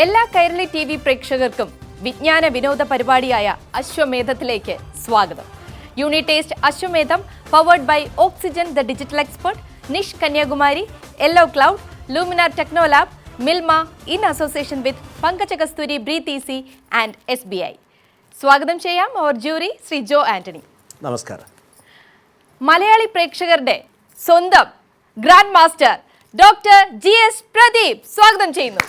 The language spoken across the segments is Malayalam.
എല്ലാ കൈരളി TV പ്രേക്ഷകർക്കും വിജ്ഞാന വിനോദ പരിപാടിയായ അശ്വമേധത്തിലേക്ക് സ്വാഗതം. Unitest Ashwamedham powered by Oxygen the digital expert, Nish Kanyakumari, yellow cloud, Luminar Technolab, Milma in association with Pankaja Kasthuri, breathe easy and SBI. സ്വാഗതം ചെയ്യാം അവർ ജൂറി ശ്രീ ജോ ആന്റണി. നമസ്കാരം. മലയാളി പ്രേക്ഷകരുടെ സ്വന്തം grandmaster doctor GS Pradeep സ്വാഗതം ചെയ്യുന്നു.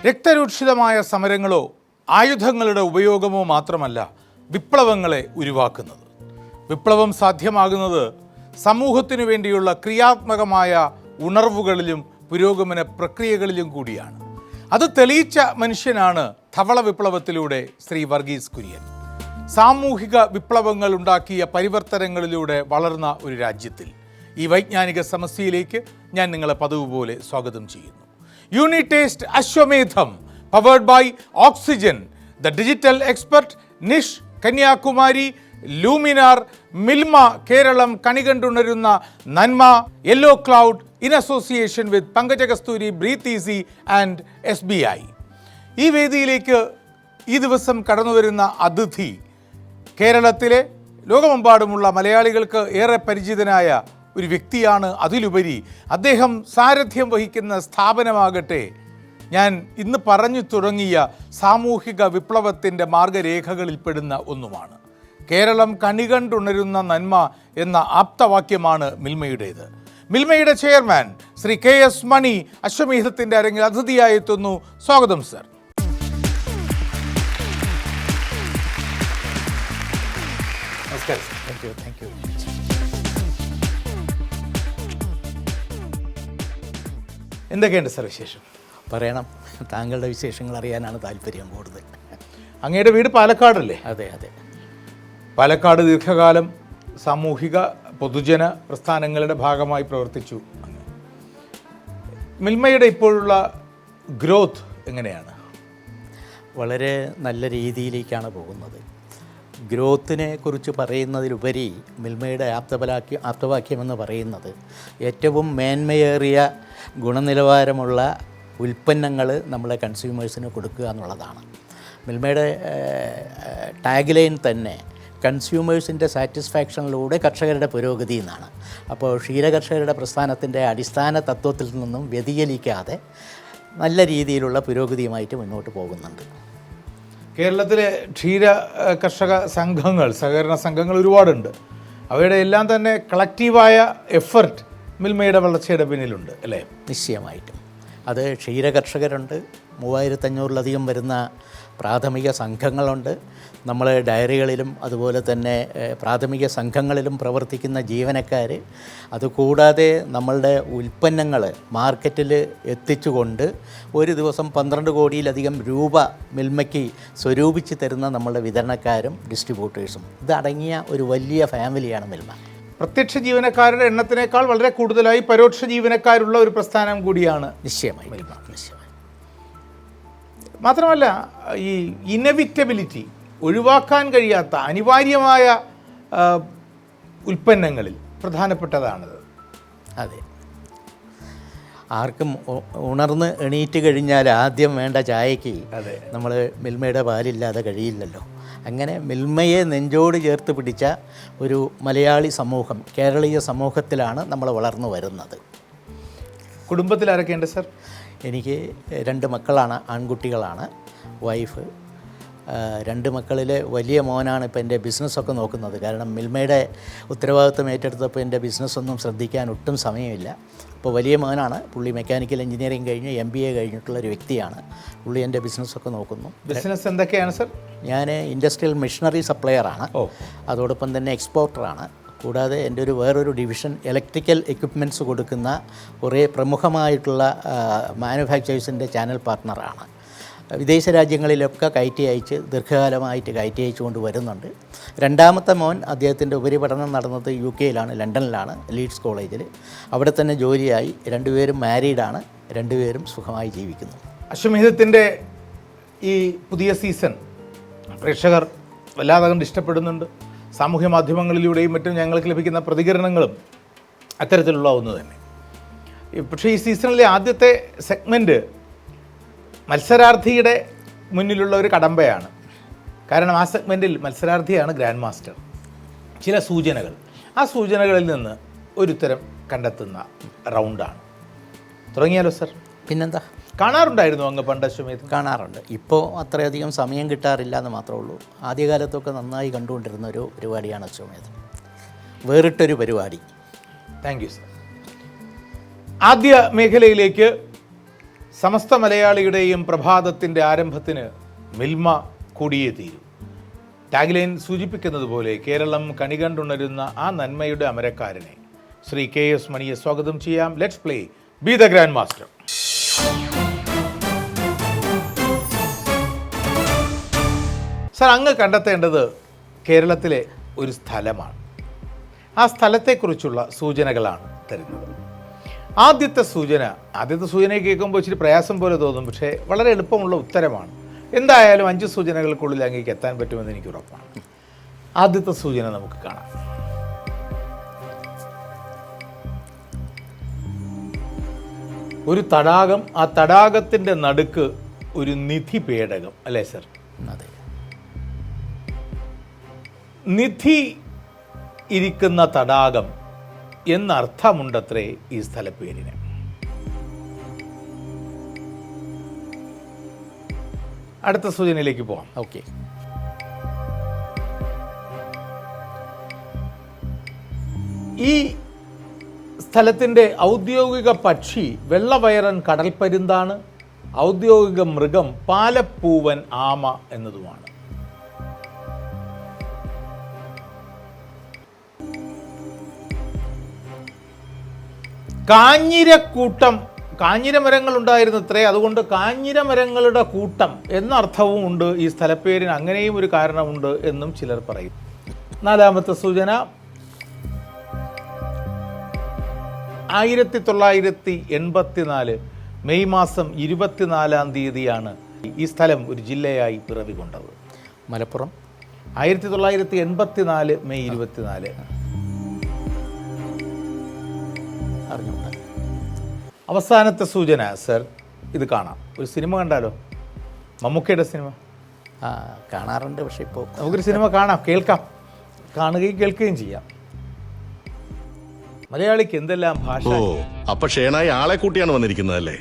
രക്തരൂക്ഷിതമായ സമരങ്ങളോ ആയുധങ്ങളുടെ ഉപയോഗമോ മാത്രമല്ല വിപ്ലവങ്ങളെ ഉരുവാക്കുന്നത്. വിപ്ലവം സാധ്യമാകുന്നത് സമൂഹത്തിനു വേണ്ടിയുള്ള ക്രിയാത്മകമായ ഉണർവുകളിലും പുരോഗമന പ്രക്രിയകളിലും കൂടിയാണ്. അത് തെളിയിച്ച മനുഷ്യനാണ് ധവള വിപ്ലവത്തിലൂടെ ശ്രീ വർഗീസ് കുര്യൻ. സാമൂഹിക വിപ്ലവങ്ങൾ ഉണ്ടാക്കിയ പരിവർത്തനങ്ങളിലൂടെ വളർന്ന ഒരു രാജ്യത്തിൽ ഈ വൈജ്ഞാനിക സമസ്യയിലേക്ക് ഞാൻ നിങ്ങളെ പതിവ് പോലെ സ്വാഗതം ചെയ്യുന്നു. Unitest Ashwamedham powered by Oxygen the digital expert, Nish Kanyakumari, Luminar, Milma Keralam, കണികണ്ടുണരുന്ന നന്മ, yellow cloud in association with Pankaja Kasthuri, breathe easy and SBI. ഈ വേദിയിലേക്ക് ഈ ദിവസം കടന്നു വരുന്ന അതിഥി കേരളത്തിലെ ലോകമെമ്പാടുമുള്ള മലയാളികൾക്ക് ഏറെ പരിചിതനായ ഒരു വ്യക്തിയാണ്. അതിലുപരി അദ്ദേഹം സാരഥ്യം വഹിക്കുന്ന സ്ഥാപനമാകട്ടെ ഞാൻ ഇന്ന് പറഞ്ഞു തുടങ്ങിയ സാമൂഹിക വിപ്ലവത്തിൻ്റെ മാർഗരേഖകളിൽപ്പെടുന്ന ഒന്നുമാണ്. കേരളം കണികണ്ടുണരുന്ന നന്മ എന്ന ആപ്തവാക്യമാണ് മിൽമയുടേത്. മിൽമയുടെ ചെയർമാൻ ശ്രീ KS മണി അശ്വമേധത്തിൻ്റെ അരങ്ങിൽ അതിഥിയായി എത്തുന്നു. സ്വാഗതം സർ. നമസ്കാരം. Thank you. എന്തൊക്കെയുണ്ട് സർ വിശേഷം? പറയണം, താങ്കളുടെ വിശേഷങ്ങൾ അറിയാനാണ് താല്പര്യം കൂടുതൽ. അങ്ങയുടെ വീട് പാലക്കാടല്ലേ? അതെ. പാലക്കാട് ദീർഘകാലം സാമൂഹിക പൊതുജന പ്രസ്ഥാനങ്ങളുടെ ഭാഗമായി പ്രവർത്തിച്ചു. മിൽമയുടെ ഇപ്പോഴുള്ള ഗ്രോത്ത് എങ്ങനെയാണ്? വളരെ നല്ല രീതിയിലേക്കാണ് പോകുന്നത്. ഗ്രോത്തിനെ കുറിച്ച് പറയുന്നതിലുപരി മിൽമയുടെ ആപ്തവാക്യമെന്ന് പറയുന്നത് ഏറ്റവും മേന്മയേറിയ ഗുണനിലവാരമുള്ള ഉൽപ്പന്നങ്ങൾ നമ്മളെ കൺസ്യൂമേഴ്സിന് കൊടുക്കുക എന്നുള്ളതാണ്. മിൽമയുടെ ടാഗ് ലൈൻ തന്നെ കൺസ്യൂമേഴ്സിൻ്റെ സാറ്റിസ്ഫാക്ഷനിലൂടെ കർഷകരുടെ പുരോഗതി എന്നാണ്. അപ്പോൾ ക്ഷീരകർഷകരുടെ പ്രസ്ഥാനത്തിൻ്റെ അടിസ്ഥാന തത്വത്തിൽ നിന്നും വ്യതിചലിക്കാതെ നല്ല രീതിയിലുള്ള പുരോഗതിയുമായിട്ട് മുന്നോട്ട് പോകുന്നുണ്ട്. കേരളത്തിലെ ക്ഷീര കർഷക സംഘങ്ങൾ, സഹകരണ സംഘങ്ങൾ ഒരുപാടുണ്ട്. അവയുടെ എല്ലാം തന്നെ കളക്റ്റീവായ എഫർട്ട് മിൽമയുടെ വളർച്ചയുടെ പിന്നിലുണ്ട് അല്ലേ? നിശ്ചയമായിട്ടും. അത് ക്ഷീരകർഷകരുണ്ട്, 3500-ലധികം വരുന്ന പ്രാഥമിക സംഘങ്ങളുണ്ട്. നമ്മൾ ഡയറികളിലും അതുപോലെ തന്നെ പ്രാഥമിക സംഘങ്ങളിലും പ്രവർത്തിക്കുന്ന ജീവനക്കാർ, അതുകൂടാതെ നമ്മളുടെ ഉൽപ്പന്നങ്ങൾ മാർക്കറ്റിൽ എത്തിച്ചുകൊണ്ട് ഒരു ദിവസം 12 കോടിയിലധികം രൂപ മിൽമയ്ക്ക് സ്വരൂപിച്ച് തരുന്ന നമ്മളുടെ വിതരണക്കാരും ഡിസ്ട്രിബ്യൂട്ടേഴ്സും ഇതടങ്ങിയ ഒരു വലിയ ഫാമിലിയാണ് മിൽമ. പ്രത്യക്ഷ ജീവനക്കാരുടെ എണ്ണത്തിനേക്കാൾ വളരെ കൂടുതലായി പരോക്ഷ ജീവനക്കാരുള്ള ഒരു പ്രസ്ഥാനം കൂടിയാണ് നിശ്ചയമായി. മാത്രമല്ല ഈ ഇന്നെവിറ്റബിലിറ്റി, ഒഴിവാക്കാൻ കഴിയാത്ത അനിവാര്യമായ ഉൽപ്പന്നങ്ങളിൽ പ്രധാനപ്പെട്ടതാണത്. അതെ. ആർക്കും ഉണർന്ന് എണീറ്റ് കഴിഞ്ഞാൽ ആദ്യം വേണ്ട ചായയ്ക്ക് നമ്മൾ മിൽമയുടെ പാലില്ലാതെ കഴിയില്ലല്ലോ. അങ്ങനെ മിൽമയെ നെഞ്ചോട് ചേർത്ത് പിടിച്ച ഒരു മലയാളി സമൂഹം, കേരളീയ സമൂഹത്തിലാണ് നമ്മൾ വളർന്നു വരുന്നത്. കുടുംബത്തിൽ ആരൊക്കെയുണ്ട് സർ? എനിക്ക് 2 മക്കളാണ്, ആൺകുട്ടികളാണ്. വൈഫ്. 2 മക്കളിൽ വലിയ മോനാണ് ഇപ്പോൾ എൻ്റെ ബിസിനസ്സൊക്കെ നോക്കുന്നത്. കാരണം മിൽമയുടെ ഉത്തരവാദിത്വം ഏറ്റെടുത്തപ്പോൾ എൻ്റെ ബിസിനസ്സൊന്നും ശ്രദ്ധിക്കാൻ ഒട്ടും സമയമില്ല. അപ്പോൾ വലിയ മോനാണ്, പുള്ളി മെക്കാനിക്കൽ എഞ്ചിനീയറിംഗ് കഴിഞ്ഞ് MBA കഴിഞ്ഞിട്ടുള്ള ഒരു വ്യക്തിയാണ്. പുള്ളി എൻ്റെ ബിസിനസ്സൊക്കെ നോക്കുന്നു. ബിസിനസ് എന്തൊക്കെയാണ് സർ? ഞാൻ ഇൻഡസ്ട്രിയൽ മെഷീനറി സപ്ലയറാണ്, അതോടൊപ്പം തന്നെ എക്സ്പോർട്ടറാണ്. കൂടാതെ എൻ്റെ വേറൊരു ഡിവിഷൻ ഇലക്ട്രിക്കൽ എക്യുപ്മെൻറ്റ്സ് കൊടുക്കുന്ന കുറേ പ്രമുഖമായിട്ടുള്ള മാനുഫാക്ചേഴ്സിൻ്റെ ചാനൽ പാർട്ട്ണറാണ്. വിദേശ രാജ്യങ്ങളിലൊക്കെ കയറ്റി അയച്ച് ദീർഘകാലമായിട്ട് കയറ്റി അയച്ചുകൊണ്ട് വരുന്നുണ്ട്. രണ്ടാമത്തെ മോൻ അദ്ദേഹത്തിൻ്റെ ഉപരിപഠനം നടന്നത് UK-യിലാണ്, ലണ്ടനിലാണ്, ലീഡ്സ് കോളേജിൽ. അവിടെ തന്നെ ജോലിയായി. രണ്ടുപേരും മാരീഡാണ്, രണ്ടുപേരും സുഖമായി ജീവിക്കുന്നു. അശ്വമേധത്തിൻ്റെ ഈ പുതിയ സീസൺ പ്രേക്ഷകർ വല്ലാതെ കണ്ട് ഇഷ്ടപ്പെടുന്നുണ്ട്. സാമൂഹ്യ മാധ്യമങ്ങളിലൂടെയും മറ്റും ഞങ്ങൾക്ക് ലഭിക്കുന്ന പ്രതികരണങ്ങളും അത്തരത്തിലുള്ള ഒന്ന് തന്നെ. പക്ഷേ ഈ സീസണിലെ ആദ്യത്തെ സെഗ്മെൻറ്റ് മത്സരാർത്ഥിയുടെ മുന്നിലുള്ള ഒരു കടമ്പയാണ്. കാരണം ആ സെഗ്മെൻറ്റിൽ മത്സരാർത്ഥിയാണ് ഗ്രാൻഡ് മാസ്റ്റർ. ചില സൂചനകൾ, ആ സൂചനകളിൽ നിന്ന് ഒരുത്തരം കണ്ടെത്തുന്ന റൗണ്ടാണ്. തുടങ്ങിയാലോ സർ? പിന്നെന്താ, കാണാറുണ്ടായിരുന്നു അങ്ങ് പണ്ട് അശ്വമേധം? കാണാറുണ്ട്. ഇപ്പോൾ അത്രയധികം സമയം കിട്ടാറില്ല എന്ന് മാത്രമേ ഉള്ളൂ. ആദ്യകാലത്തൊക്കെ നന്നായി കണ്ടുകൊണ്ടിരുന്ന ഒരു പരിപാടിയാണ് അശ്വമേധം. വേറിട്ടൊരു പരിപാടി. Thank you sir. ആദ്യ മേഖലയിലേക്ക് സമസ്ത മലയാളിയുടെയും പ്രഭാതത്തിൻ്റെ ആരംഭത്തിന് മിൽമ കൂടിയേ തീരൂ. ടാഗ്ലൈൻ സൂചിപ്പിക്കുന്നത് പോലെ കേരളം കണികണ്ടുണരുന്ന ആ നന്മയുടെ അമരക്കാരനെ ശ്രീ KS മണിയെ സ്വാഗതം ചെയ്യാം. Let's play be the grand master. Sir, അങ്ങ് കണ്ടെത്തേണ്ടത് കേരളത്തിലെ ഒരു സ്ഥലമാണ്. ആ സ്ഥലത്തെക്കുറിച്ചുള്ള സൂചനകളാണ് തരുന്നത്. ആദ്യത്തെ സൂചനയെ കേൾക്കുമ്പോൾ ഇച്ചിരി പ്രയാസം പോലെ തോന്നും, പക്ഷേ വളരെ എളുപ്പമുള്ള ഉത്തരമാണ്. എന്തായാലും 5 സൂചനകൾക്കുള്ളിൽ അങ്ങേക്ക് എത്താൻ പറ്റുമെന്ന് എനിക്ക് ഉറപ്പാണ്. ആദ്യത്തെ സൂചന നമുക്ക് കാണാം. ഒരു തടാകം, ആ തടാകത്തിൻ്റെ നടുക്ക് ഒരു നിധി പേടകം, അല്ലേ സർ? അതെ. നിധി ഇരിക്കുന്ന തടാകം എന്നർത്ഥമുണ്ടത്രേ ഈ സ്ഥലപ്പേരിന്. അടുത്ത സൂചനയിലേക്ക് പോകാം. ഓക്കെ. ഈ സ്ഥലത്തിൻ്റെ ഔദ്യോഗിക പക്ഷി വെള്ളവയറൻ കടൽപ്പരുന്താണ്. ഔദ്യോഗിക മൃഗം പാലപ്പൂവൻ ആമ എന്നതുമാണ്. കാഞ്ഞിരമരങ്ങൾ ഉണ്ടായിരുന്നത്രേ. അതുകൊണ്ട് കാഞ്ഞിരമരങ്ങളുടെ കൂട്ടം എന്നർത്ഥവും ഉണ്ട് ഈ സ്ഥലപ്പേരിന്. അങ്ങനെയും ഒരു കാരണമുണ്ട് എന്നും ചിലർ പറയും. നാലാമത്തെ സൂചന, 1984 മെയ് മാസം 24-ാം തീയതിയാണ് ഈ സ്ഥലം ഒരു ജില്ലയായി പിറവി കൊണ്ടത്. മലപ്പുറം. 1984 മെയ് 24. അറിഞ്ഞുകൂടാ. അവസാനത്തെ സൂചന സർ, ഇത് കാണാം. ഒരു സിനിമ കണ്ടാലോ? മമ്മൂക്കയുടെ സിനിമ. കാണാറുണ്ട്, പക്ഷെ ഇപ്പോൾ നമുക്കൊരു സിനിമ കാണാം, കേൾക്കാം. കാണുകയും കേൾക്കുകയും ചെയ്യാം. മലയാളിക്ക് എന്തെല്ലാം ഭാഷ. അപ്പൊ ഷേണായി ആളെ കൂട്ടിയാണ് വന്നിരിക്കുന്നതല്ലേ?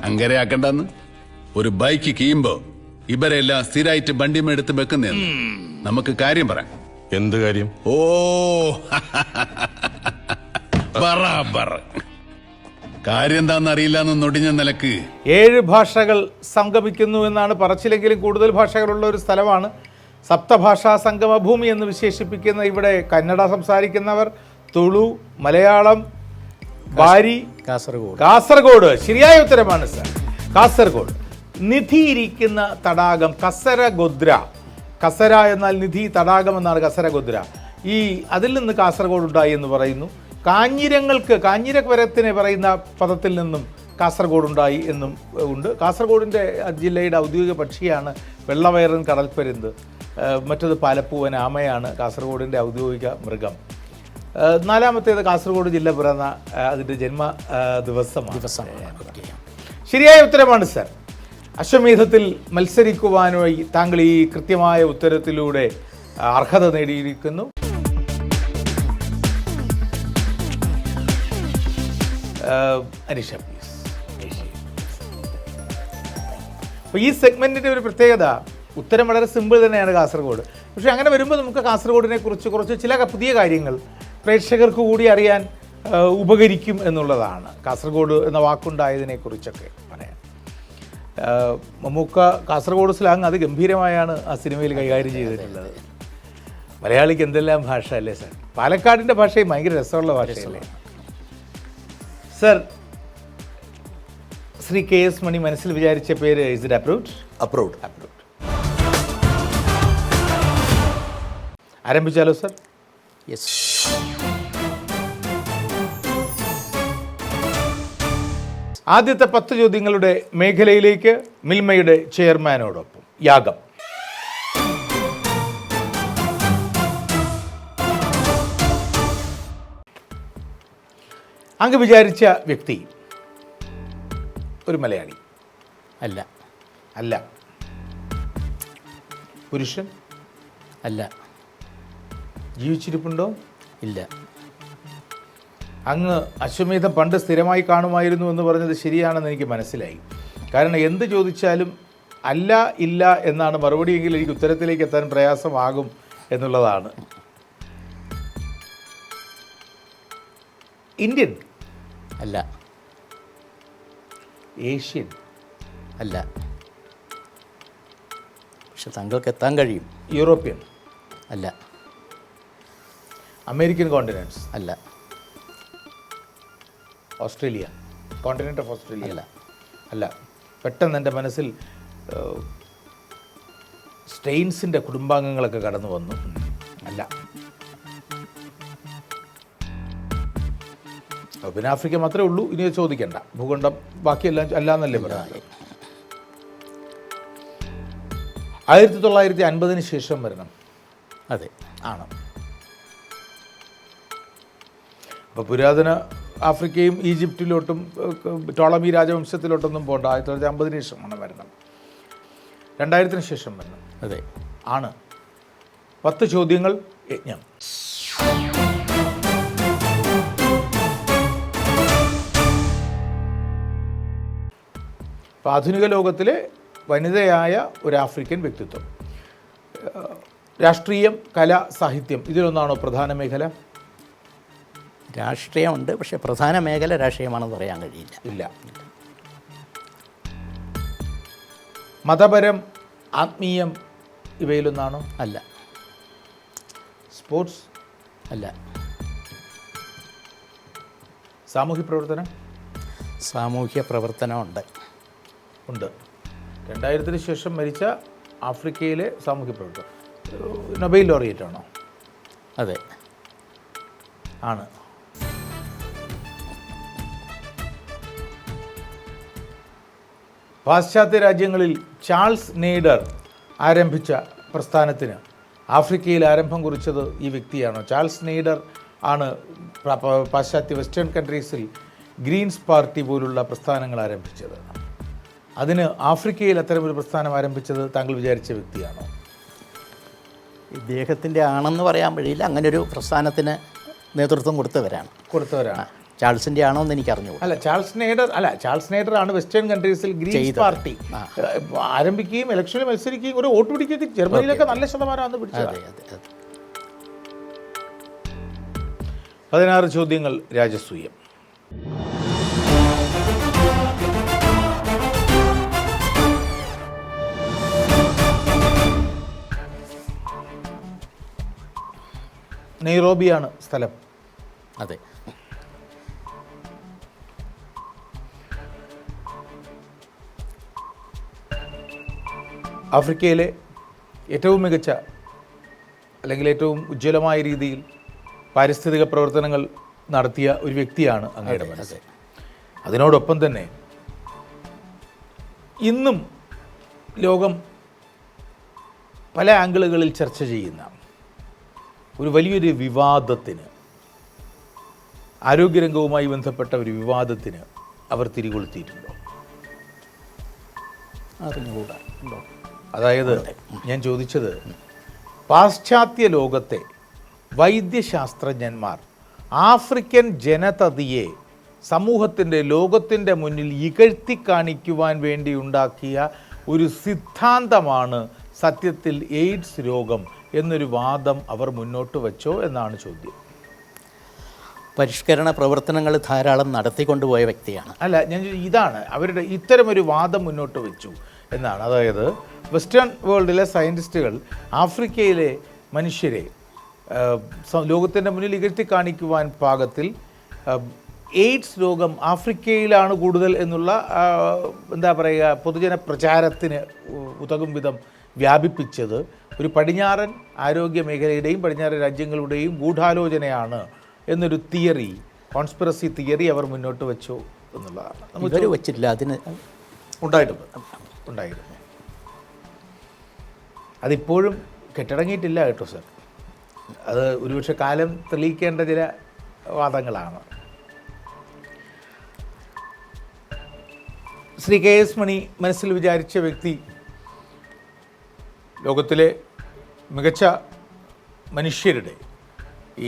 അങ്ങനെ ആക്കണ്ടെന്ന്. ഒരു ബൈക്ക് കീയുമ്പോ ഇവരെല്ലാം സ്ഥിരമായിട്ട് വണ്ടിമെടുത്ത് വെക്കുന്നേ. നമുക്ക് കാര്യം പറയാം. എന്ത് കാര്യം? ഓ ബറാബർ. കാര്യം എന്താണെന്ന് അറിയില്ല എന്ന് നൊടിഞ്ഞ നിലക്ക് 7 ഭാഷകൾ സംഗമിക്കുന്നു എന്നാണ് പറച്ചിലെങ്കിലും കൂടുതൽ ഭാഷകളുള്ള ഒരു സ്ഥലമാണ്. സപ്തഭാഷാ സംഗമഭൂമി എന്ന് വിശേഷിപ്പിക്കുന്ന ഇവിടെ കന്നഡ സംസാരിക്കുന്നവർ, തുളു, മലയാളം, ബാരി, കാസർഗോഡ്. ശരിയായ ഉത്തരമാണ് സർ, കാസർഗോഡ്. നിധി ഇരിക്കുന്ന തടാകം കസരഗോദ്ര. കസര എന്നാൽ നിധി, തടാകം എന്നാണ് കസരഗോദ്ര. അതിൽ നിന്ന് കാസർഗോഡ് ഉണ്ടായി എന്ന് പറയുന്നു. കാഞ്ഞിരമരത്തിന് പറയുന്ന പദത്തിൽ നിന്നും കാസർഗോഡ് ഉണ്ടായി എന്നും ഉണ്ട്. കാസർഗോഡിൻ്റെ ജില്ലയുടെ ഔദ്യോഗിക പക്ഷിയാണ് വെള്ളവയറൻ കടൽപ്പരുന്ത്. മറ്റത് പാലപ്പൂവൻ ആമയാണ് കാസർഗോഡിൻ്റെ ഔദ്യോഗിക മൃഗം. നാലാമത്തേത് കാസർഗോഡ് ജില്ല പിറന്ന അതിൻ്റെ ജന്മ ദിവസമാണ്. ശരിയായ ഉത്തരമാണ് സർ. അശ്വമേധത്തിൽ മത്സരിക്കുവാനായി താങ്കൾ ഈ കൃത്യമായ ഉത്തരത്തിലൂടെ അർഹത നേടിയിരിക്കുന്നു. അനിഷ പ്ലീസ്. അപ്പോൾ ഈ സെഗ്മെൻറ്റിൻ്റെ ഒരു പ്രത്യേകത, ഉത്തരം വളരെ സിമ്പിൾ തന്നെയാണ്, കാസർഗോഡ്. പക്ഷേ അങ്ങനെ വരുമ്പോൾ നമുക്ക് കാസർഗോഡിനെ കുറിച്ച് കുറച്ച് ചില പുതിയ കാര്യങ്ങൾ പ്രേക്ഷകർക്ക് കൂടി അറിയാൻ ഉപകരിക്കും എന്നുള്ളതാണ്. കാസർഗോഡ് എന്ന വാക്കുണ്ടായതിനെക്കുറിച്ചൊക്കെ പറയാം. മമ്മൂക്ക കാസർഗോഡ് സ്ലാങ് അത് ഗംഭീരമായാണ് ആ സിനിമയിൽ കൈകാര്യം ചെയ്തിട്ടുള്ളത്. മലയാളിക്ക് എന്തെല്ലാം ഭാഷ അല്ലേ സർ? പാലക്കാടിൻ്റെ ഭാഷയും ഭയങ്കര രസമുള്ള ഭാഷയല്ലേ സർ? ശ്രീ KS മണി മനസ്സിൽ വിചാരിച്ച പേര് ഇസ് ഇറ്റ് അപ്രൂവ്ഡ്? അപ്രൂവ്ഡ്. ആരംഭിച്ചാലോ സർ? യെസ്. ആദ്യത്തെ 10 ചോദ്യങ്ങളുടെ മേഖലയിലേക്ക് മിൽമയുടെ ചെയർമാനോടൊപ്പം യാഗം. അങ്ങ് വിചാരിച്ച വ്യക്തി ഒരു മലയാളി അല്ല. അല്ല. പുരുഷൻ അല്ല. ജീവിച്ചിരിപ്പുണ്ടോ? ഇല്ല. അങ്ങ് അശ്വമേധം പണ്ട് സ്ഥിരമായി കാണുമായിരുന്നു എന്ന് പറഞ്ഞത് ശരിയാണെന്ന് എനിക്ക് മനസ്സിലായി. കാരണം എന്ത് ചോദിച്ചാലും അല്ല ഇല്ല എന്നാണ് മറുപടിയെങ്കിൽ എനിക്ക് ഉത്തരത്തിലേക്ക് എത്താൻ പ്രയാസമാകും എന്നുള്ളതാണ്. ഇന്ത്യൻ അല്ല. ഏഷ്യൻ അല്ല. പക്ഷെ താങ്കൾക്ക് എത്താൻ കഴിയും. യൂറോപ്യൻ അല്ല. അമേരിക്കൻ കോണ്ടിനെൻറ്റ്സ് അല്ല. ഓസ്ട്രേലിയ കോണ്ടിനെൻ്റ് ഓഫ് ഓസ്ട്രേലിയ അല്ല. അല്ല. പെട്ടെന്ന് എൻ്റെ മനസ്സിൽ സ്റ്റെയിൻസിൻ്റെ കുടുംബാംഗങ്ങളൊക്കെ കടന്നു വന്നു. അല്ല. പിന്നെ ആഫ്രിക്ക മാത്രമേ ഉള്ളൂ. ഇനി ചോദിക്കണ്ട. ഭൂഖണ്ഡം ബാക്കിയെല്ലാം അല്ലാന്നല്ലേ പറയുന്നത്. 1950 ശേഷം വരണം. അതെ. ആണ്. അപ്പോൾ പുരാതന ആഫ്രിക്കയും ഈജിപ്തിലോട്ടും ടോളമി രാജവംശത്തിലോട്ടൊന്നും പോകണ്ട. 1950 ശേഷമാണ് വരണം. 2000 ശേഷം വരണം. അതെ. ആണ്. 10 ചോദ്യങ്ങൾ യജ്ഞം. അപ്പോൾ ആധുനിക ലോകത്തിലെ വനിതയായ ഒരു ആഫ്രിക്കൻ വ്യക്തിത്വം. രാഷ്ട്രീയം, കല, സാഹിത്യം ഇതിലൊന്നാണോ പ്രധാന മേഖല? രാഷ്ട്രീയമുണ്ട്, പക്ഷേ പ്രധാന മേഖല രാഷ്ട്രീയമാണെന്ന് പറയാൻ കഴിയില്ല. ഇല്ല. മതപരം, ആത്മീയം ഇവയിലൊന്നാണോ? അല്ല. സ്പോർട്സ്? അല്ല. സാമൂഹ്യ പ്രവർത്തനം? സാമൂഹ്യ പ്രവർത്തനമുണ്ട്. ഉണ്ട്. 2000 ശേഷം മരിച്ച ആഫ്രിക്കയിലെ സാമൂഹ്യ പ്രവർത്തനം. നൊബേൽ ലോറിയേറ്റ് ആണോ? അതെ. ആണ്. പാശ്ചാത്യ രാജ്യങ്ങളിൽ ചാൾസ് നെയ്ഡർ ആരംഭിച്ച പ്രസ്ഥാനത്തിന് ആഫ്രിക്കയിൽ ആരംഭം കുറിച്ചത് ഈ വ്യക്തിയാണോ? ചാൾസ് നെയ്ഡർ ആണ് പാശ്ചാത്യ വെസ്റ്റേൺ കൺട്രീസിൽ ഗ്രീൻസ് പാർട്ടി പോലുള്ള പ്രസ്ഥാനങ്ങൾ ആരംഭിച്ചത്. അതിന് ആഫ്രിക്കയിൽ അത്തരമൊരു പ്രസ്ഥാനം ആരംഭിച്ചത് താങ്കൾ വിചാരിച്ച വ്യക്തിയാണോ? ഇദ്ദേഹത്തിൻ്റെ ആണെന്ന് പറയാൻ കഴിയില്ല. അങ്ങനൊരു പ്രസ്ഥാനത്തിന് നേതൃത്വം കൊടുത്തവരാണ്. ചാൾസിൻ്റെ ആണോ എന്ന് എനിക്ക് അറിഞ്ഞു. അല്ല, ചാൾസ് നെയ്ഡർ ആണ് വെസ്റ്റേൺ കൺട്രീസിൽ ഗ്രീൻസ് പാർട്ടി ആരംഭിക്കുകയും ഇലക്ഷനിൽ മത്സരിക്കുകയും ഒരു വോട്ട് പിടിക്കുകയും ജർമ്മനിയിലൊക്കെ നല്ല ശതമാനം അന്ന് പിടിച്ചത്. അതെ അതെ അതെ. 16 ചോദ്യങ്ങൾ രാജസൂയം. നെയ്റോബിയാണ് സ്ഥലം. അതെ. ആഫ്രിക്കയിലെ ഏറ്റവും മികച്ച അല്ലെങ്കിൽ ഏറ്റവും ഉജ്ജ്വലമായ രീതിയിൽ പാരിസ്ഥിതിക പ്രവർത്തനങ്ങൾ നടത്തിയ ഒരു വ്യക്തിയാണ് അങ്ങയുടെ മനസ്സ്. അതിനോടൊപ്പം തന്നെ ഇന്നും ലോകം പല ആംഗിളുകളിൽ ചർച്ച ചെയ്യുന്ന ഒരു വലിയൊരു വിവാദത്തിന്, ആരോഗ്യരംഗവുമായി ബന്ധപ്പെട്ട ഒരു വിവാദത്തിന് അവർ തിരികൊളുത്തിയിട്ടുണ്ടോ? അറിഞ്ഞുകൂടാ. അതായത് ഞാൻ ചോദിച്ചത്, പാശ്ചാത്യ ലോകത്തെ വൈദ്യശാസ്ത്രജ്ഞന്മാർ ആഫ്രിക്കൻ ജനതയെ സമൂഹത്തിൻ്റെ, ലോകത്തിൻ്റെ മുന്നിൽ ഇകഴ്ത്തി കാണിക്കുവാൻ വേണ്ടി ഉണ്ടാക്കിയ ഒരു സിദ്ധാന്തമാണ് സത്യത്തിൽ എയ്ഡ്സ് രോഗം എന്നൊരു വാദം അവർ മുന്നോട്ട് വച്ചോ എന്നാണ് ചോദ്യം. പരിഷ്കരണ പ്രവർത്തനങ്ങൾ ധാരാളം നടത്തിക്കൊണ്ടുപോയ വ്യക്തിയാണ്. അല്ല, ഞാൻ ഇതാണ് അവരുടെ ഇത്തരമൊരു വാദം മുന്നോട്ട് വെച്ചു എന്നാണ്. അതായത് വെസ്റ്റേൺ വേൾഡിലെ സയൻറ്റിസ്റ്റുകൾ ആഫ്രിക്കയിലെ മനുഷ്യരെ ലോകത്തിൻ്റെ മുന്നിൽ ഇകഴ്ത്തി കാണിക്കുവാൻ പാകത്തിൽ എയ്ഡ്സ് രോഗം ആഫ്രിക്കയിലാണ് കൂടുതൽ എന്നുള്ള എന്താ പറയുക, പൊതുജന പ്രചാരത്തിന് ഉതകും വിധം വ്യാപിപ്പിച്ചത് ഒരു പടിഞ്ഞാറൻ ആരോഗ്യ മേഖലയുടെയും പടിഞ്ഞാറൻ രാജ്യങ്ങളുടെയും ഗൂഢാലോചനയാണ് എന്നൊരു തിയറി, കോൺസ്പിറസി തിയറി അവർ മുന്നോട്ട് വെച്ചു എന്നുള്ളതാണ്. ഇവർ വെച്ചിട്ടില്ല, അതിന് ഉണ്ടായിരുന്നു. അതിപ്പോഴും കെട്ടടങ്ങിയിട്ടില്ല കേട്ടോ സർ. അത് ഒരുപക്ഷെ കാലം തെളിയിക്കേണ്ട ചില വാദങ്ങളാണ്. ശ്രീ കെ എസ് മണി മനസ്സിൽ വിചാരിച്ച വ്യക്തി ലോകത്തിലെ മികച്ച മനുഷ്യരുടെ,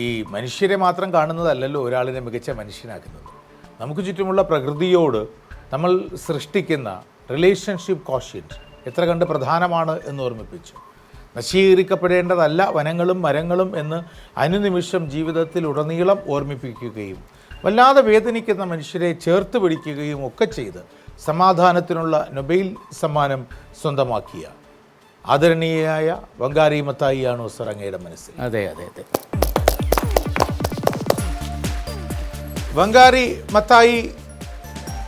ഈ മനുഷ്യരെ മാത്രം കാണുന്നതല്ലല്ലോ ഒരാളിനെ മികച്ച മനുഷ്യനാക്കുന്നത്. നമുക്ക് ചുറ്റുമുള്ള പ്രകൃതിയോട് നമ്മൾ സൃഷ്ടിക്കുന്ന റിലേഷൻഷിപ്പ് കോഷ്യൻറ്റ് എത്ര കണ്ട് പ്രധാനമാണ് എന്ന് ഓർമ്മിപ്പിച്ചു. നശീകരിക്കപ്പെടേണ്ടതല്ല വനങ്ങളും മരങ്ങളും എന്ന് അനുനിമിഷം ജീവിതത്തിൽ ഉടനീളം ഓർമ്മിപ്പിക്കുകയും വല്ലാതെ വേദനിക്കുന്ന മനുഷ്യരെ ചേർത്ത് പിടിക്കുകയും ഒക്കെ ചെയ്ത് സമാധാനത്തിനുള്ള നൊബേൽ സമ്മാനം സ്വന്തമാക്കിയ ആദരണീയയായ വങ്കാരി മത്തായിയാണോ സർ അങ്ങയുടെ മനസ്സിൽ? അതെ അതെ അതെ. വങ്കാരി മത്തായി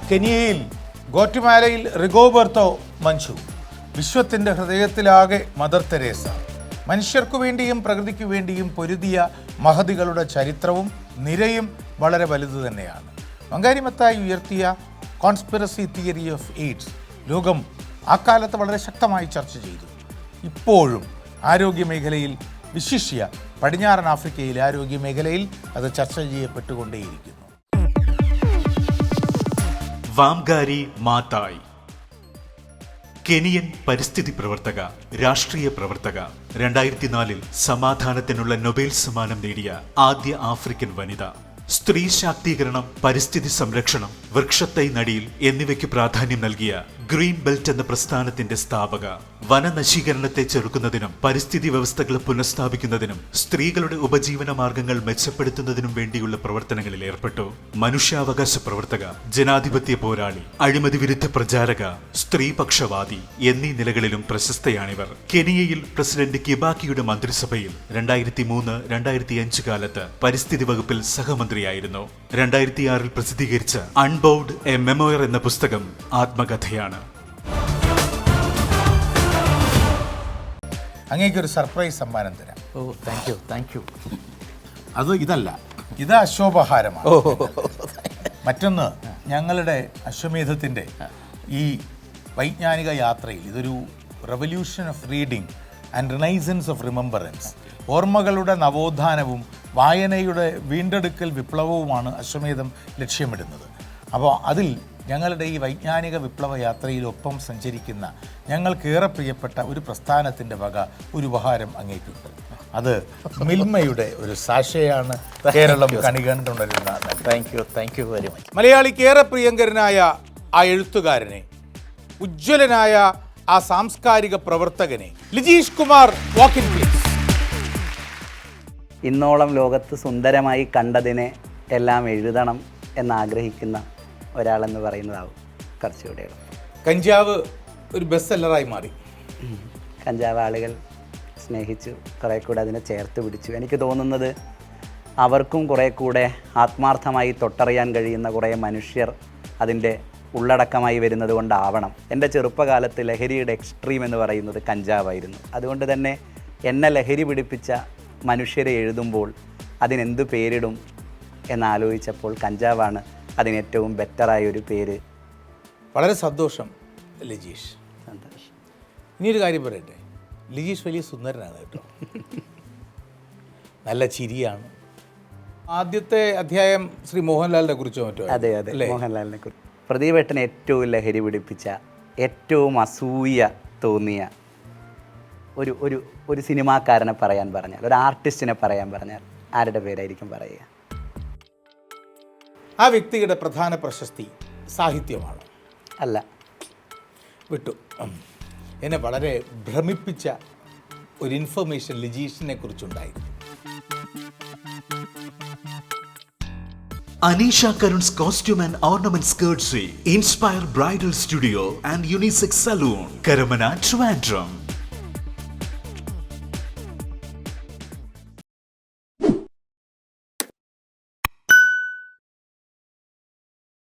കെനിയയിൽ ഗോറ്റിമാലയിൽ റിഗോബർട്ടോ മഞ്ചു, വിശ്വത്തിൻ്റെ ഹൃദയത്തിലാകെ മദർ തെരേസ, മനുഷ്യർക്കു വേണ്ടിയും പ്രകൃതിക്കു വേണ്ടിയും പൊരുതിയ മഹതികളുടെ ചരിത്രവും നിരയും വളരെ വലുതു തന്നെയാണ്. വങ്കാരി മത്തായി ഉയർത്തിയ കോൺസ്പിറസി തിയറി ഓഫ് എയ്ഡ്സ് ലോകം അക്കാലത്ത് വളരെ ശക്തമായി ചർച്ച ചെയ്തു. ഇപ്പോഴും ആരോഗ്യമേഖലയിൽ, വിശിഷ്യ പടിഞ്ഞാറൻ ആഫ്രിക്കയിലെ ആരോഗ്യമേഖലയിൽ അത് ചർച്ച ചെയ്യപ്പെട്ടുകൊണ്ടേയിരിക്കുന്നു. വാംഗാരി മാതായ്, കെനിയൻ പരിസ്ഥിതി പ്രവർത്തക, രാഷ്ട്രീയ പ്രവർത്തക, 2004 സമാധാനത്തിനുള്ള നൊബേൽ സമ്മാനം നേടിയ ആദ്യ ആഫ്രിക്കൻ വനിത. സ്ത്രീ ശാക്തീകരണം, പരിസ്ഥിതി സംരക്ഷണം, വൃക്ഷത്തൈ നടീൽ എന്നിവയ്ക്ക് പ്രാധാന്യം നൽകിയ ഗ്രീൻ ബെൽറ്റ് എന്ന പ്രസ്ഥാനത്തിന്റെ സ്ഥാപക. വനനശീകരണത്തെ ചെറുക്കുന്നതിനും പരിസ്ഥിതി വ്യവസ്ഥകൾ പുനഃസ്ഥാപിക്കുന്നതിനും സ്ത്രീകളുടെ ഉപജീവന മാർഗങ്ങൾ മെച്ചപ്പെടുത്തുന്നതിനും വേണ്ടിയുള്ള പ്രവർത്തനങ്ങളിൽ ഏർപ്പെട്ടു. മനുഷ്യാവകാശ പ്രവർത്തക, ജനാധിപത്യ പോരാളി, അഴിമതി വിരുദ്ധ പ്രചാരക, സ്ത്രീപക്ഷവാദി എന്നീ നിലകളിലും പ്രശസ്തയാണിവർ. കെനിയയിൽ പ്രസിഡന്റ് കിബാക്കിയുടെ മന്ത്രിസഭയിൽ 2003-2005 കാലത്ത് പരിസ്ഥിതി വകുപ്പിൽ സഹമന്ത്രിയായിരുന്നു. 2006 പ്രസിദ്ധീകരിച്ച അൺബൗഡ് എ മെമ്മോയർ എന്ന പുസ്തകം ആത്മകഥയാണ്. അങ്ങേക്കൊരു സർപ്രൈസ് സമ്മാനം തരാം. ഓ താങ്ക് യു. അത് ഇതല്ല, ഇത് അശോപഹാരമാണ്. മറ്റൊന്ന്, ഞങ്ങളുടെ അശ്വമേധത്തിൻ്റെ ഈ വൈജ്ഞാനിക യാത്രയിൽ ഇതൊരു revolution of reading and renaissance of remembrance, ഓർമ്മകളുടെ നവോത്ഥാനവും വായനയുടെ വീണ്ടെടുക്കൽ വിപ്ലവവുമാണ് അശ്വമേധം ലക്ഷ്യമിടുന്നത്. അപ്പോൾ അതിൽ ഞങ്ങളുടെ ഈ വൈജ്ഞാനിക വിപ്ലവ യാത്രയിലൊപ്പം സഞ്ചരിക്കുന്ന ഞങ്ങൾക്കേറെ പ്രിയപ്പെട്ട ഒരു പ്രസ്ഥാനത്തിൻ്റെ വക ഒരു ഉപഹാരം അങ്ങേക്കുണ്ട്. അത് മിൽമയുടെ ഒരു സാഷയാണ്. കേരളം കണി കണ്ടുണരുന്ന. Thank you very much. മലയാളിക്കേറെ പ്രിയങ്കരനായ ആ എഴുത്തുകാരനെ, ഉജ്ജ്വലനായ ആ സാംസ്കാരിക പ്രവർത്തകനെ, Lijeesh Kumar, walk in please. ഇന്നോളം ലോകത്ത് സുന്ദരമായി കണ്ടതിനെ എല്ലാം എഴുതണം എന്നാഗ്രഹിക്കുന്ന ഒരാളെന്ന് പറയുന്നതാവും കുറച്ചുകൂടെ. കഞ്ചാവ് ഒരു ബെസ്റ്റ് സെല്ലറായി മാറി. കഞ്ചാവ് ആളുകൾ സ്നേഹിച്ചു, കുറേ കൂടെ അതിനെ ചേർത്ത് പിടിച്ചു. എനിക്ക് തോന്നുന്നത് അവർക്കും കുറേ കൂടെ ആത്മാർത്ഥമായി തൊട്ടറിയാൻ കഴിയുന്ന കുറേ മനുഷ്യർ അതിൻ്റെ ഉള്ളടക്കമായി വരുന്നത് കൊണ്ടാവണം. എൻ്റെ ചെറുപ്പകാലത്ത് ലഹരിയുടെ എക്സ്ട്രീം എന്ന് പറയുന്നത് കഞ്ചാവായിരുന്നു. അതുകൊണ്ട് തന്നെ എന്നെ ലഹരി പിടിപ്പിച്ച മനുഷ്യരെ എഴുതുമ്പോൾ അതിനെന്ത് പേരിടും എന്നാലോചിച്ചപ്പോൾ കഞ്ചാവാണ് അതിനേറ്റവും ബെറ്ററായൊരു പേര്. വളരെ സന്തോഷം ലിജീഷ്. സന്തോഷം. ഇനിയൊരു കാര്യം പറയട്ടെ, ലിജീഷ് വലിയ സുന്ദരനാണ് കേട്ടോ. നല്ല ചിരിയാണ്. ആദ്യത്തെ അധ്യായം ശ്രീ മോഹൻലാലിനെ കുറിച്ചോ മറ്റോ? അതെ അതെ, മോഹൻലാലിനെ കുറിച്ച്. പ്രദീപേട്ടന് ഏറ്റവും ലഹരി പിടിപ്പിച്ച, ഏറ്റവും അസൂയ തോന്നിയ ഒരു ഒരു ഒരു സിനിമാക്കാരനെ പറയാൻ പറഞ്ഞാൽ, ഒരു ആർട്ടിസ്റ്റിനെ പറയാൻ പറഞ്ഞാൽ ആരുടെ പേരായിരിക്കും പറയുക? ആ വ്യക്തിയുടെ പ്രധാന പ്രശസ്തി സാഹിത്യമാണ്. അല്ല, വിട്ടു. എന്നെ വളരെ ഭ്രമിപ്പിച്ച ഒരു information ലിജീഷിനെ കുറിച്ചുണ്ടായിരുന്നു. Anisha Karun's Costume and Ornaments Courtesy, Inspire Bridal Studio and Unisex Saloon, Karamana, Trivandrum.